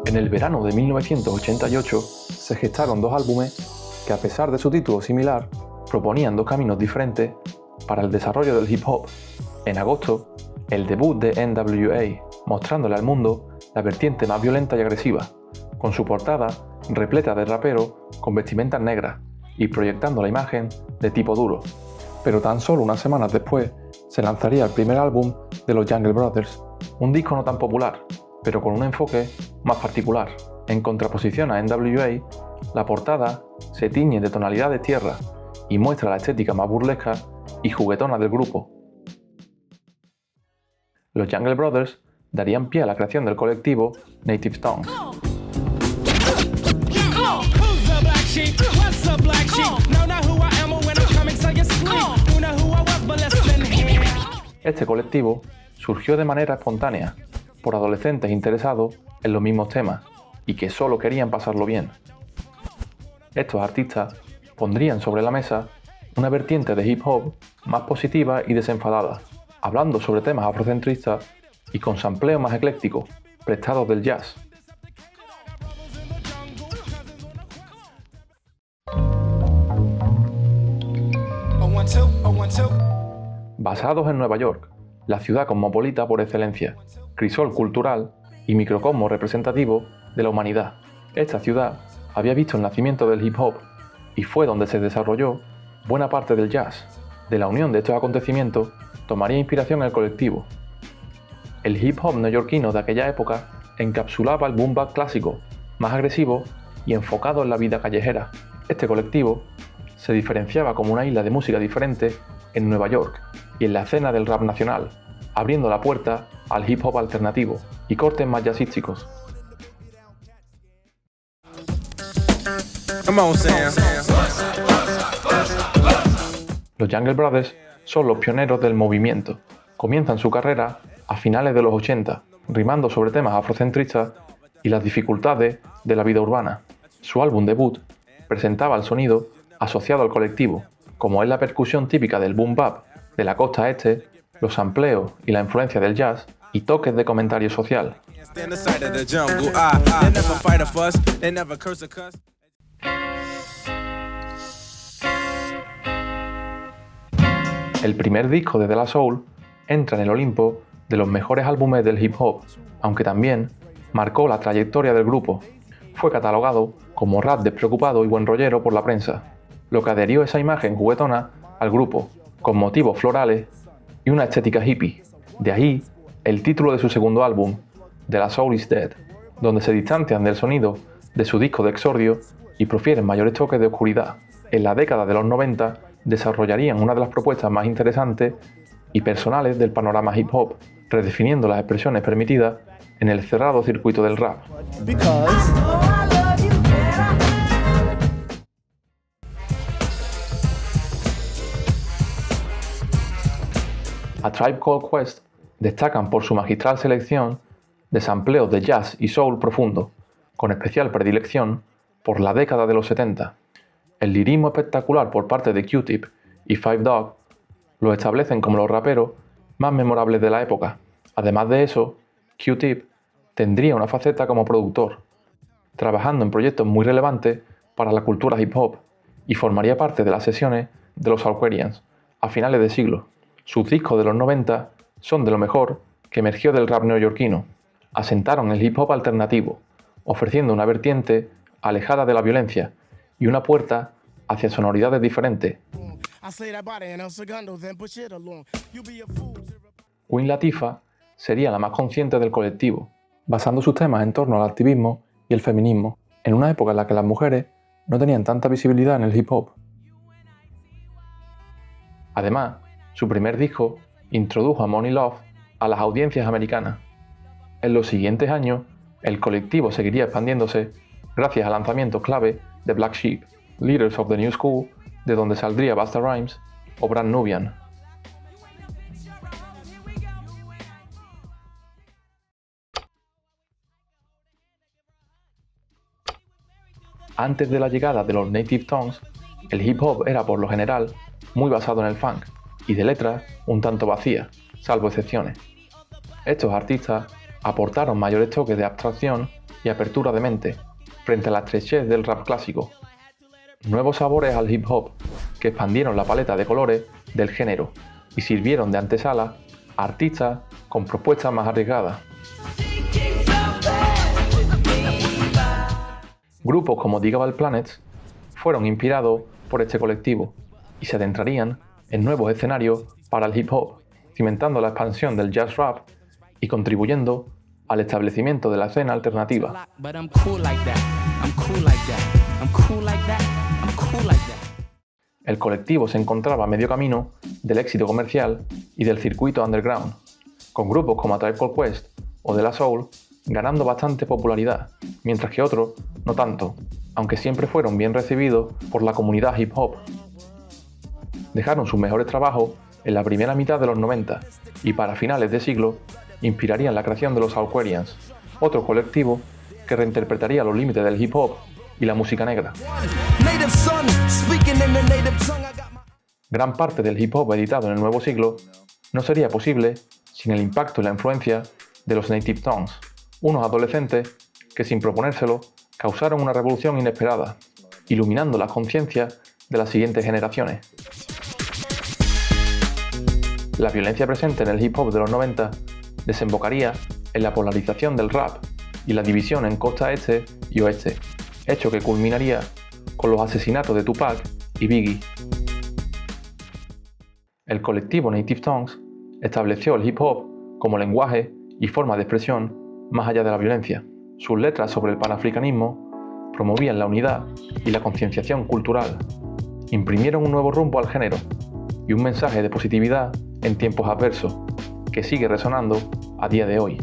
En el verano de 1988 se gestaron dos álbumes que, a pesar de su título similar, proponían dos caminos diferentes para el desarrollo del hip hop. En agosto, el debut de NWA, mostrándole al mundo la vertiente más violenta y agresiva, con su portada repleta de raperos con vestimentas negras y proyectando la imagen de tipo duro. Pero tan solo unas semanas después se lanzaría el primer álbum de los Jungle Brothers, un disco no tan popular, pero con un enfoque más particular. En contraposición a NWA, la portada se tiñe de tonalidades tierra y muestra la estética más burlesca y juguetona del grupo. Los Jungle Brothers darían pie a la creación del colectivo Native Tongues. Este colectivo surgió de manera espontánea, por adolescentes interesados en los mismos temas y que solo querían pasarlo bien. Estos artistas pondrían sobre la mesa una vertiente de hip hop más positiva y desenfadada, hablando sobre temas afrocentristas y con sampleo más ecléctico, prestados del jazz. Basados en Nueva York, la ciudad cosmopolita por excelencia, crisol cultural y microcosmo representativo de la humanidad. Esta ciudad había visto el nacimiento del hip hop y fue donde se desarrolló buena parte del jazz. De la unión de estos acontecimientos tomaría inspiración el colectivo. El hip hop neoyorquino de aquella época encapsulaba el boom bap clásico, más agresivo y enfocado en la vida callejera. Este colectivo se diferenciaba como una isla de música diferente en Nueva York y en la escena del rap nacional, abriendo la puerta al hip hop alternativo y cortes más jazzísticos. Los Jungle Brothers son los pioneros del movimiento. Comienzan su carrera a finales de los 80, rimando sobre temas afrocentristas y las dificultades de la vida urbana. Su álbum debut presentaba el sonido asociado al colectivo, como es la percusión típica del boom bap de la costa este, los sampleos y la influencia del jazz y toques de comentario social. El primer disco de De La Soul entra en el Olimpo de los mejores álbumes del hip hop, aunque también marcó la trayectoria del grupo. Fue catalogado como rap despreocupado y buen rollero por la prensa, lo que adherió esa imagen juguetona al grupo, con motivos florales y una estética hippie. De ahí el título de su segundo álbum, De La Soul Is Dead, donde se distancian del sonido de su disco de exordio y profieren mayores toques de oscuridad. En la década de los 90 desarrollarían una de las propuestas más interesantes y personales del panorama hip hop, redefiniendo las expresiones permitidas en el cerrado circuito del rap. A Tribe Called Quest destacan por su magistral selección de sampleos de jazz y soul profundo, con especial predilección por la década de los 70. El lirismo espectacular por parte de Q-Tip y Five Dog lo establecen como los raperos más memorables de la época. Además de eso, Q-Tip tendría una faceta como productor, trabajando en proyectos muy relevantes para la cultura hip hop, y formaría parte de las sesiones de los Aquarians a finales de siglo. Sus discos de los 90 son de lo mejor que emergió del rap neoyorquino. Asentaron el hip hop alternativo, ofreciendo una vertiente alejada de la violencia y una puerta hacia sonoridades diferentes. Queen Latifah sería la más consciente del colectivo, basando sus temas en torno al activismo y el feminismo, en una época en la que las mujeres no tenían tanta visibilidad en el hip hop. Además, su primer disco introdujo a Money Love a las audiencias americanas. En los siguientes años, el colectivo seguiría expandiéndose gracias a lanzamientos clave de Black Sheep, Leaders of the New School, de donde saldría Busta Rhymes o Brand Nubian. Antes de la llegada de los Native Tongues, el hip hop era por lo general muy basado en el funk y de letras un tanto vacías, salvo excepciones. Estos artistas aportaron mayores toques de abstracción y apertura de mente frente a la estrechez del rap clásico. Nuevos sabores al hip hop que expandieron la paleta de colores del género y sirvieron de antesala a artistas con propuestas más arriesgadas. Grupos como Digable Planets fueron inspirados por este colectivo y se adentrarían en nuevos escenarios para el hip hop, cimentando la expansión del jazz rap y contribuyendo al establecimiento de la escena alternativa. El colectivo se encontraba a medio camino del éxito comercial y del circuito underground, con grupos como A Tribe Called Quest o De La Soul ganando bastante popularidad, mientras que otros no tanto, aunque siempre fueron bien recibidos por la comunidad hip hop. Dejaron sus mejores trabajos en la primera mitad de los 90 y para finales de siglo inspirarían la creación de los Soulquarians, otro colectivo que reinterpretaría los límites del hip hop y la música negra. Gran parte del hip hop editado en el nuevo siglo no sería posible sin el impacto y la influencia de los Native Tongues, unos adolescentes que sin proponérselo causaron una revolución inesperada, iluminando las conciencias de las siguientes generaciones. La violencia presente en el hip hop de los 90 desembocaría en la polarización del rap y la división en costa este y oeste, hecho que culminaría con los asesinatos de Tupac y Biggie. El colectivo Native Tongues estableció el hip hop como lenguaje y forma de expresión más allá de la violencia. Sus letras sobre el panafricanismo promovían la unidad y la concienciación cultural, imprimieron un nuevo rumbo al género y un mensaje de positividad en tiempos adversos, que sigue resonando a día de hoy.